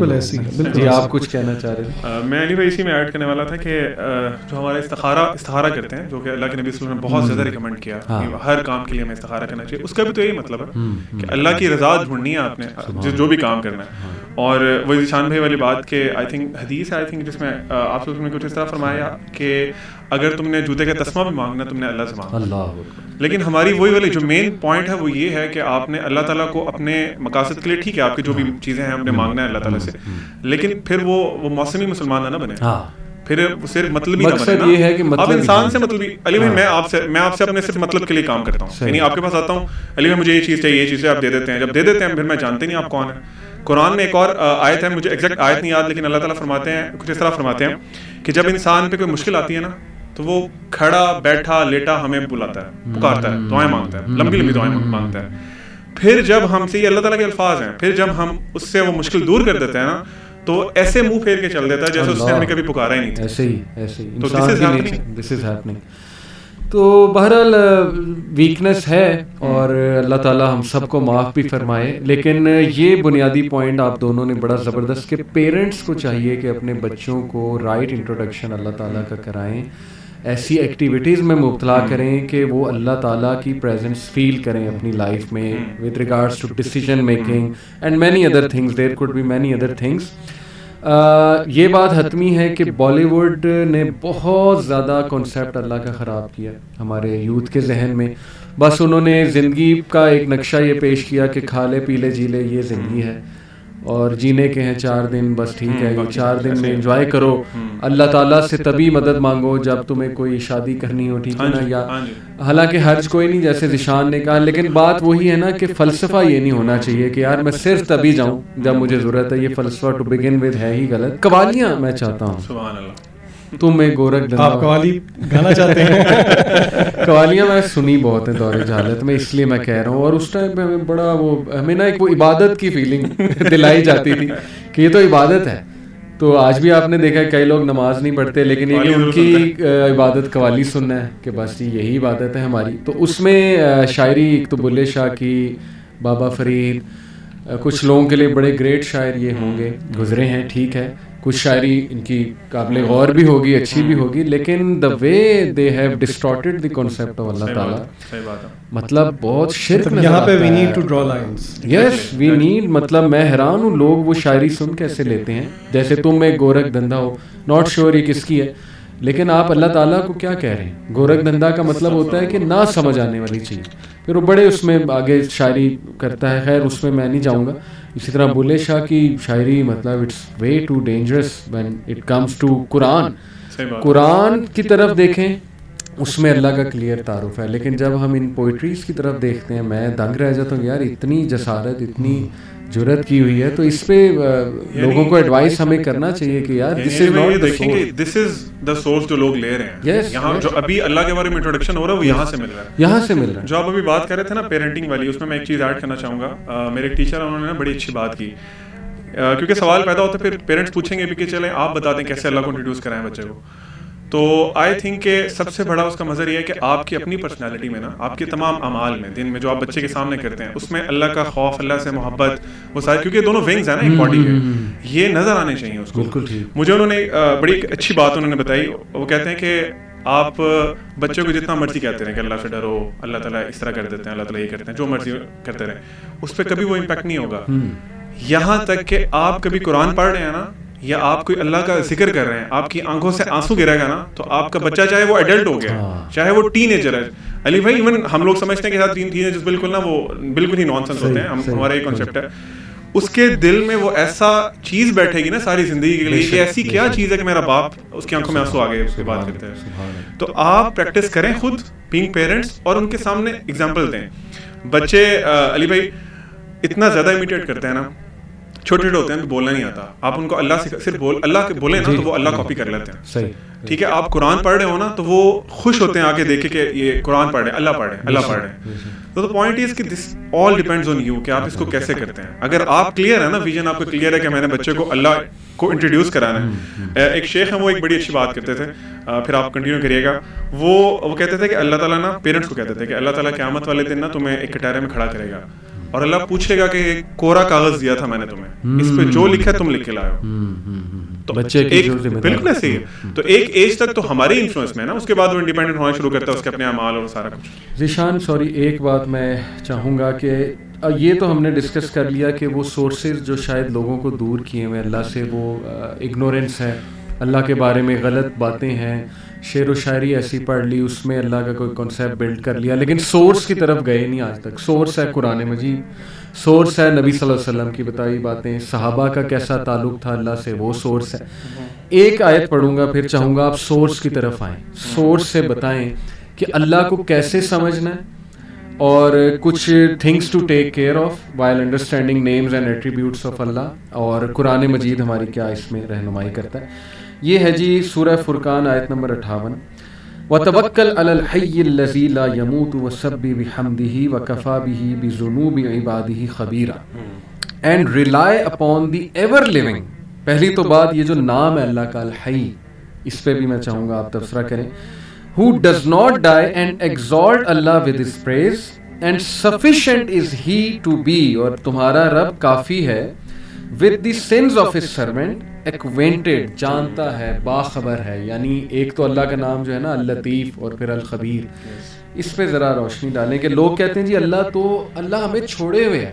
بالکل ایسی ہے. جی آپ کچھ کہنا چاہ رہے ہیں؟ میں علی بھائی اسی میں ایڈ کرنے والا تھا کہ جو ہمارا استخارہ کرتے ہیں، جو کہ اللہ کے نبی صلی اللہ علیہ وسلم نے بہت زیادہ ریکمینڈ کیا، ہر کام کے لیے ہمیں استخارہ کرنا چاہیے. اس کا بھی تو یہی مطلب ہے کہ اللہ کی رضا ڈھونڈنی ہے آپ نے جو بھی کام کرنا ہے. اور وہ ذیشان بھائی والی بات کہ آئی تھنک حدیث ہے، آئی تھنک جس میں آپ سے کچھ اس طرح فرمایا کہ اگر تم نے جوتے کا تسمہ بھی مانگنا تم نے اللہ سے مانگنا. لیکن ہماری وہی والی جو مین پوائنٹ ہے وہ یہ ہے کہ آپ نے اللہ تعالیٰ کو اپنے مقاصد کے لیے، ٹھیک ہے آپ کی جو بھی چیزیں ہیں ہم نے مانگنا ہے اللہ تعالیٰ سے، لیکن پھر وہ موسمی مسلمان نہ بنے، پھر صرف مطلبی نہ بنے. یہ ہے کہ آپ انسان سے مطلبی. علی بھائی میں آپ سے اپنے صرف مطلب کے لیے کام کرتا ہوں، یعنی آپ کے پاس آتا ہوں، علی بھائی مجھے یہ چیز چاہیے، یہ چیزیں آپ دے دیتے ہیں. جب دے دیتے ہیں پھر میں جانتے نہیں آپ کون ہیں. قرآن میں ایک اور آیت ہے، مجھے ایگزیکٹ آیت نہیں یاد، لیکن اللہ تعالیٰ فرماتے ہیں کچھ اس طرح فرماتے ہیں کہ جب انسان پہ کوئی مشکل آتی ہے نا تو وہ کھڑا بیٹھا لیٹا ہمیں بلاتا ہے، پکارتا ہے، دعائیں مانگتا ہے، لمبی لمبی دعائیں مانگتا ہے. پھر جب ہم سے، یہ اللہ تعالیٰ کے الفاظ ہیں، پھر جب ہم اس سے وہ مشکل دور کر دیتے ہیں نا تو ایسے منہ پھیر کے چل دیتا ہے جیسے اس نے ہمیں کبھی پکارا ہی نہیں تھا. ایسے ہی دس از ہیپننگ. تو بہرحال ویکنس ہے اور اللہ تعالیٰ ہم سب کو معاف بھی فرمائے. لیکن یہ بنیادی پوائنٹ آپ دونوں نے بڑا زبردست کہ پیرنٹس کو چاہیے کہ اپنے بچوں کو رائٹ انٹروڈکشن اللہ تعالیٰ کا کرائیں، ایسی ایکٹیویٹیز میں مبتلا کریں کہ وہ اللہ تعالیٰ کی پریزنس فیل کریں اپنی لائف میں with regards to decision making and many other things. There could be many other things. یہ بات حتمی ہے کہ بالی ووڈ نے بہت زیادہ کانسیپٹ اللہ کا خراب کیا ہمارے یوتھ کے ذہن میں. بس انہوں نے زندگی کا ایک نقشہ یہ پیش کیا کہ کھا لے پی لے جی لے، یہ زندگی ہے اور جینے کے ہیں 4 دن، بس ٹھیک ہے یہ 4 دن میں انجوائے کرو. اللہ تعالیٰ سے تبھی مدد مانگو جب تمہیں کوئی شادی کرنی ہو، ٹھیک ہے نا. یا حالانکہ حرج کوئی نہیں جیسے ذیشان نے کہا، لیکن بات وہی ہے نا کہ فلسفہ یہ نہیں ہونا چاہیے کہ یار میں صرف تبھی جاؤں جب مجھے ضرورت ہے. یہ فلسفہ ٹو بگن ود ہے ہی غلط. قوالیاں میں چاہتا ہوں، سبحان اللہ. تم ایک گورکھ دھندا. آپ قوالی گانا چاہتے ہیں؟ قوالیاں میں سنی بہت ہیں دور جہالت میں، اس لیے میں کہہ رہا ہوں. اور اس ٹائم پہ ہمیں بڑا ہمیں نا ایک وہ عبادت کی فیلنگ دلائی جاتی تھی کہ یہ تو عبادت ہے. تو آج بھی آپ نے دیکھا کئی لوگ نماز نہیں پڑھتے لیکن یہ کہ ان کی عبادت قوالی سننا ہے کہ بس یہی عبادت ہے ہماری. تو اس میں شاعری ایک تو بلے شاہ کی، بابا فرید، کچھ لوگوں کے لیے بڑے گریٹ شاعر یہ ہوں گے گزرے ہیں، ٹھیک ہے. کچھ شاعری ان کی قابل غور بھی ہوگی، اچھی بھی ہوگی، لیکن the way they have distorted the concept of Allah تعالیٰ، مطلب بہت شرک نظر یہاں پہ آتا وی ہے. Need to draw lines. Yes we need, مطلب میں حیران ہوں لوگ وہ شاعری سن کیسے لیتے ہیں جیسے تم ایک گورکھ دھندا ہو. ناٹ شیور یہ کس کی ہے، لیکن آپ اللہ تعالیٰ کو کیا کہہ رہے ہیں. گورکھ دھندا کا مطلب ہوتا ہے کہ نہ سمجھ آنے والی چیز. پھر وہ بڑے اس میں آگے شاعری کرتا ہے، خیر اس میں میں نہیں جاؤں گا. اسی طرح بلے شاہ کی شاعری مطلب it's way too dangerous when it comes to Quran. Quran کی طرف دیکھیں اس میں اللہ کا کلیئر تعارف ہے، لیکن جب ہم ان پوئٹریز کی طرف دیکھتے ہیں میں دنگ رہ جاتا ہوں. یار اتنی جسارت، اتنی جرت کی ہوئی ہے. تو اس پہ لوگوں کو ایڈوائس ہمیں کرنا چاہیے کہ یار this is not the source. This is the source جو لوگ لے رہے ہیں یہاں، جو ابھی اللہ کے بارے میں انٹروڈکشن ہو رہا ہے وہ یہاں سے مل رہا ہے، یہاں سے مل رہا ہے. جو آپ ابھی بات کر رہے تھے نا پیرنٹنگ والی، اس میں ایک چیز ایڈ کرنا چاہوں گا. میرے ایک ٹیچر ہیں، انہوں نے بڑی اچھی بات کی، کیونکہ سوال پیدا ہوتا ہے پھر پیرنٹس پوچھیں گے بھی کہ چلیں آپ بتا دیں کیسے اللہ کو انٹروڈیوس کرائیں بچے کو. تو آئی تھنک کہ سب سے بڑا اس کا مظہر یہ ہے کہ آپ کی اپنی پرسنالٹی میں نا، آپ کے تمام اعمال میں، دن میں جو آپ بچے کے سامنے کرتے ہیں، اس میں اللہ کا خوف، اللہ سے محبت، وہ سارے، کیونکہ دونوں ونگز ہیں نا ایک باڈی کے، یہ نظر آنے چاہیے اس کو. مجھے انہوں نے بڑی اچھی بات انہوں نے بتائی. وہ کہتے ہیں کہ آپ بچوں کو جتنا مرضی کہتے رہیں کہ اللہ سے ڈرو، اللہ تعالیٰ اس طرح کر دیتے ہیں، اللہ تعالیٰ یہ کرتے ہیں، جو مرضی کرتے رہیں، اس پہ کبھی وہ امپیکٹ نہیں ہوگا. یہاں تک کہ آپ کبھی قرآن پڑھ رہے ہیں نا، یا آپ کوئی اللہ کا ذکر کر رہے ہیں، آپ کی آنکھوں سے آنسو گرے گا نا، تو آپ کا بچہ چاہے وہ ایڈلٹ ہو گیا، چاہے وہ ٹین ایجر ہے. علی بھائی ایون ہم لوگ سمجھتے ہیں کہ ساتھ ٹین ایجرز بالکل نا وہ بالکل ہی نان سینس ہوتے ہیں، ہمارا یہ کانسیپٹ ہے. اس کے دل میں وہ ایسا چیز بیٹھے گی نا ساری زندگی کے لیے کہ ایسی کیا چیز ہے کہ میرا باپ، اس کی آنکھوں میں آنسو آ گئے اس کی بات کرتے ہیں. تو آپ پریکٹس کریں خود بینگ پیرنٹس، اور ان کے سامنے ایگزامپل دیں. بچے علی بھائی اتنا زیادہ امیٹیٹ کرتے ہیں نا، چھوٹے چھوٹے ہوتے ہیں تو بولنا نہیں آتا. آپ ان کو اللہ سے صرف اللہ کے بولیں نا تو وہ اللہ کاپی کر لیتے ہیں. صحیح، ٹھیک ہے. آپ قرآن پڑھ رہے ہو نا تو وہ خوش ہوتے ہیں آ کے دیکھے کہ یہ قرآن پڑھ رہے ہیں، اللہ پڑھ رہے ہیں، اللہ پڑھ رہے ہیں. تو پوائنٹ از کہ دس آل ڈیپینڈز آن یو کہ آپ اس کو کیسے کرتے ہیں. اگر آپ کلیئر ہے نا، ویژن آپ کو کلیئر ہے کہ میں نے بچے کو اللہ کو انٹروڈیوس کرانا ہے. ایک شیخ ہیں، وہ ایک بڑی اچھی بات کرتے تھے، پھر آپ کنٹینیو کریے گا. وہ کہتے تھے کہ اللہ تعالیٰ نا پیرنٹس کو کہتے تھے کہ اللہ تعالیٰ قیامت والے دن نا تمہیں ایک کٹارے میں کھڑا کرے گا اور اللہ پوچھے گا کہ کوڑا کاغذ دیا تھا میں نے تمہیں, اس پہ جو لکھا ہے تم لکھ کے لائے ہو. تو بالکل ایسے ہی ہے. تو ایک ایج تک تو ہمارے انفلوئنس میں ہے نا, اس کے بعد وہ انڈیپینڈنٹ ہونا شروع کرتا ہے, اس کے اپنے اعمال اور سارا کچھ. ذیشان سوری, ایک بات میں چاہوں گا کہ یہ تو ہم نے ڈسکس کر لیا کہ وہ سورسز جو شاید لوگوں کو دور کیے ہوئے اللہ سے, وہ اگنورینس ہے, اللہ کے بارے میں غلط باتیں ہیں, شعر و شاعری ایسی پڑھ لی, اس میں اللہ کا کوئی کانسیپٹ بلڈ کر لیا, لیکن سورس کی طرف گئے نہیں آج تک. سورس ہے قرآن مجید, سورس ہے نبی صلی اللہ علیہ وسلم کی بتائی باتیں, صحابہ کا کیسا تعلق تھا اللہ سے, وہ سورس ہے. ایک آیت پڑھوں گا, پھر چاہوں گا آپ سورس کی طرف آئیں, سورس سے بتائیں کہ اللہ کو کیسے سمجھنا ہے, اور کچھ things to take care of while understanding names and attributes of Allah, اور قرآن مجید ہماری کیا اس میں رہنمائی کرتا ہے. یہ ہے جی سورہ فرقان آیت نمبر 58, وَتَوَكَّلْ عَلَى الْحَيِّ الَّذِي لَا يَمُوتُ وَسَبِّحْ بِحَمْدِهِ وَكَفَى بِهِ بِذُنُوبِ عِبَادِهِ خَبِيرًا and rely upon the ever living. پہلی تو بات یہ جو نام ہے اللہ کا الحی, اس پہ بھی میں چاہوں گا آپ تبصرہ کریں. Who does not die and exalt Allah with his praise and sufficient is he to be, اور تمہارا رب کافی ہے, with the sins of his servant acquainted, جانتا ہے, باخبر ہے. یعنی ایک تو اللہ کا نام جو ہے نا اللطیف, اور پھر الخبیر. اس پہ ذرا روشنی ڈالیں کہ لوگ کہتے ہیں جی اللہ ہمیں چھوڑے ہوئے ہے.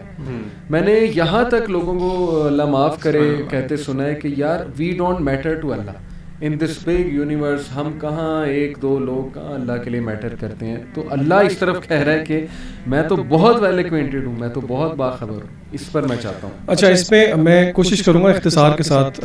میں نے یہاں تک لوگوں کو اللہ معاف کرے کہتے سنا ہے کہ یار we don't matter to Allah in this big universe, ہم کہاں ایک دو لوگ کہاں اللہ کے لیے میٹر کرتے ہیں. تو اللہ اس طرف کہہ رہا ہے کہ میں تو بہت ویل ایکوینٹڈ ہوں, میں تو بہت باخبر ہوں. اس پر میں چاہتا ہوں. اچھا, اس پہ میں کوشش کروں گا اختصار کے ساتھ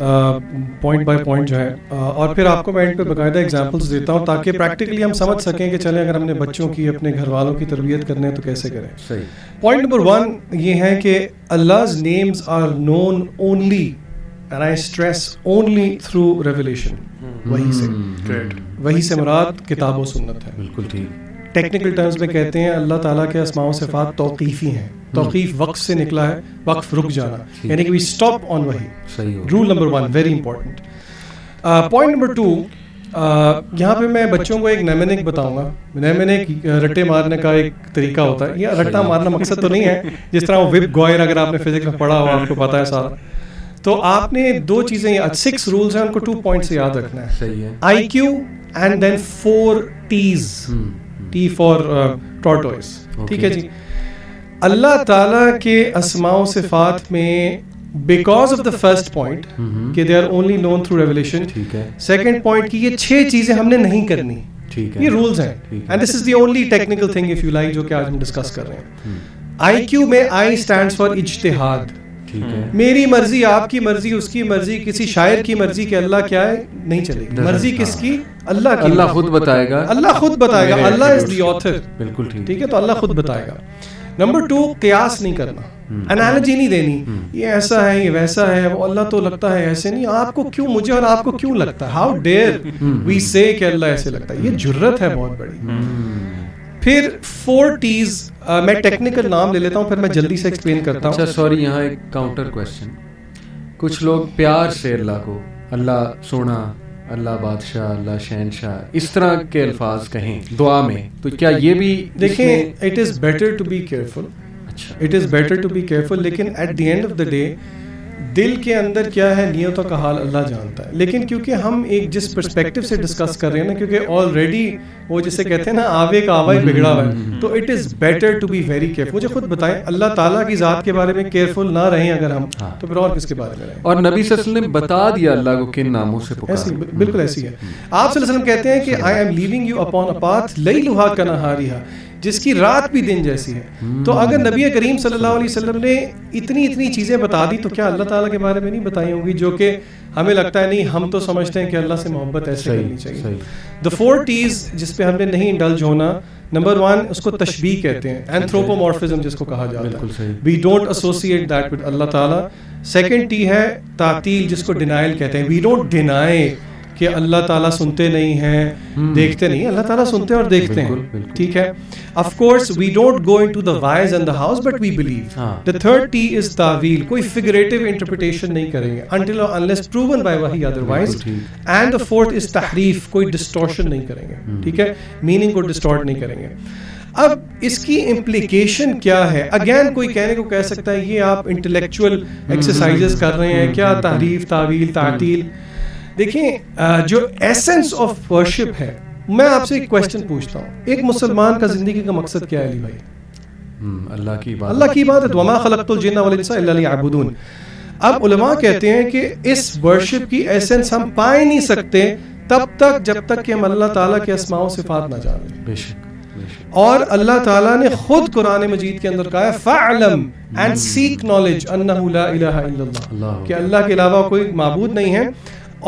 پوائنٹ بائی پوائنٹ جو ہے, اور پھر آپ کو میں ان پہ باقاعدہ ایگزامپلس دیتا ہوں تاکہ پریکٹیکلی ہم سمجھ سکیں کہ چلیں اگر ہم نے بچوں کی, اپنے گھر والوں کی تربیت کرنے تو کیسے کریں. صحیح. پوائنٹ نمبر 1 یہ ہے کہ Allah's names are known only, and I stress only, through revelation. وہی سے مراد کتاب و سنت ہے. بالکل ٹھیک. ٹیکنیکل ٹرمز میں کہتے ہیں اللہ تعالیٰ کے اسماء و صفات توقیفی ہیں. توقیف وقف سے نکلا ہے, وقف رک جانا, یعنی کہ we stop on وہی. Roll number 1 very important. Point number 2, یہاں پہ میں بچوں کو ایک نیمنک بتاؤں گا. نیمنک رٹے مارنے کا ایک طریقہ ہوتا ہے. یہ رٹا مارنا مقصد تو نہیں ہے جس طرح وہ وپ گوائر, اگر آپ نے فزکس میں پڑھا ہو آپ کو پتا ہے سارا. تو آپ نے 2 چیزیں, 6 رولز ہیں, ان کو 2 پوائنٹ سے یاد رکھنا ہے. صحیح ہے. IQ and then 4 T's. T for tortoise. ٹھیک ہے جی. اللہ تعالیٰ کے اسماء و صفات میں because of the first point کہ they are only known through revelation, second point کی یہ 6 چیزیں ہم نے نہیں کرنی. یہ رولز ہیں, and this is the only technical thing if you like جو کہ آج ہم ڈسکس کر رہے ہیں. IQ میں I stands for اجتہاد. میری مرضی, آپ کی مرضی, اس کی مرضی, کسی شاعر کی مرضی کہ اللہ کیا ہے نہیں چلے گی. مرضی کس کی؟ اللہ کی. اللہ خود بتائے گا. اللہ خود بتائے گا. اللہ از دی آتھر. بالکل ٹھیک ہے, تو اللہ خود بتائے گا. نمبر 2, قیاس نہیں کرنا, انالوجی نہیں دینی, یہ ایسا ہے یہ ویسا ہے, وہ اللہ تو لگتا ہے ایسے نہیں, آپ کو کیوں, مجھے اور آپ کو کیوں لگتا ہے. ہاؤ ڈیئر وی سے کہ اللہ ایسے لگتا ہے. یہ جرت ہے بہت بڑی. پھر 4 T's, میں ٹیکنیکل نام لے لیتا ہوں پھر میں جلدی سے ایکسپلین کرتا ہوں. اچھا سوری, یہاں ایک کاؤنٹر کویسچن. کچھ لوگ پیار سے اللہ کو اللہ سونا, اللہ بادشاہ, اللہ شہنشاہ, اس طرح کے الفاظ کہیں دعا میں, تو کیا یہ بھی دیکھیں, it is better to be careful. اچھا, it is better to be careful, لیکن at the end of the day دل کے اندر کیا ہے, نیتوں کا حال اللہ جانتا ہے. لیکن کیونکہ ہم ایک جس پرسپیکٹو سے ڈسکس کر رہے ہیں نا, کیونکہ آلریڈی وہ جسے کہتے ہیں نا آوے کا آوا ہی بگڑا ہوا ہے, تو it is better to be very careful. مجھے خود بتائیں, اللہ تعالیٰ کی ذات کے بارے میں کیئرفل نہ رہیں اگر ہم, تو پھر اور کس کے بارے میں رہیں. اور نبی صلی اللہ علیہ وسلم نے بتا دیا اللہ کو کن ناموں سے پکارو. بالکل ایسی ہے. آپ صلی اللہ علیہ وسلم کہتے ہیں کہ I am leaving you upon a path لیلھا کنہاریھا, جس کی رات بھی دن جیسی ہے. تو اگر نبی کریم صلی اللہ علیہ وسلم نے اتنی چیزیں بتا دی, تو کیا اللہ تعالیٰ کے بارے میں نہیں بتائی ہوں گی, جو کہ ہمیں لگتا ہے نہیں, ہم تو سمجھتے ہیں کہ اللہ سے محبت ایسے کرنی چاہیے. The 4 T's جس پہ ہم نے نہیں انڈلج ہونا. نمبر 1 اس کو تشبیہ کہتے ہیں, اینتھروپومورفزم جس کو کہا جاتا ہے. We don't associate that with اللہ تعالیٰ. سیکنڈ T ہے تعطیل, جس کو ڈینائل کہتے ہیں. We don't deny کہ اللہ تعالیٰ سنتے نہیں ہیں, دیکھتے نہیں. اللہ تعالیٰ سنتے اور دیکھتے ہیں. ٹھیک ہے. Of course we don't go into the whys and the hows, but we believe. The third T is ta'wil. کوئی figurative interpretation نہیں کریں گے until or unless proven by wahi otherwise. And the fourth is tahrif. کوئی distortion نہیں کریں گے. ٹھیک ہے, meaning کو distort نہیں کریں گے. اب اس کی امپلیکیشن کیا ہے؟ اگین کوئی کہنے کو کہہ سکتا ہے یہ آپ انٹلیکچوئل ایکسرسائزز کر رہے ہیں کیا، تحریف، تعویل، تعطیل. دیکھیں جو ایسنس آف ورشپ ہے، میں آپ سے ایک کویسچن پوچھتا ہوں، ایک مسلمان کا زندگی کا مقصد کیا ہے علی بھائی؟ اللہ کی عبادت. وما خلقت الجن والانس الا لیعبدون. اب علماء کہتے ہیں کہ اس ورشپ کی ایسنس ہم پا ہی نہیں سکتے تب تک جب تک کہ ہم اللہ تعالیٰ کے اسماء و صفات نہ جانیں. بے شک. اور اللہ تعالیٰ نے خود قرآن مجید کے اندر کہا ہے فَعْلَمْ and seek knowledge أَنَّهُ لَا إِلَهَ إِلَّا اللَّهُ، کہ اللہ کے علاوہ کوئی معبود نہیں ہے.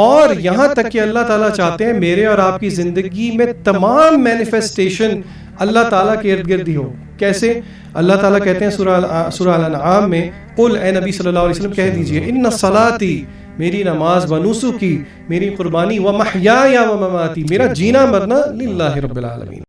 اور یہاں تک کہ اللہ تعالیٰ چاہتے ہیں میرے اور آپ کی زندگی میں تمام مینیفیسٹیشن اللہ تعالیٰ کے ارد گرد ہی ہو. کیسے؟ اللہ تعالیٰ کہتے ہیں سورہ الانعام میں، قل اے نبی صلی اللہ علیہ وسلم کہہ دیجئے ان صلاتی، میری نماز، و نسکی، میری قربانی، و محیایا و مماتی، میرا جینا مرنا للہ رب العالمین.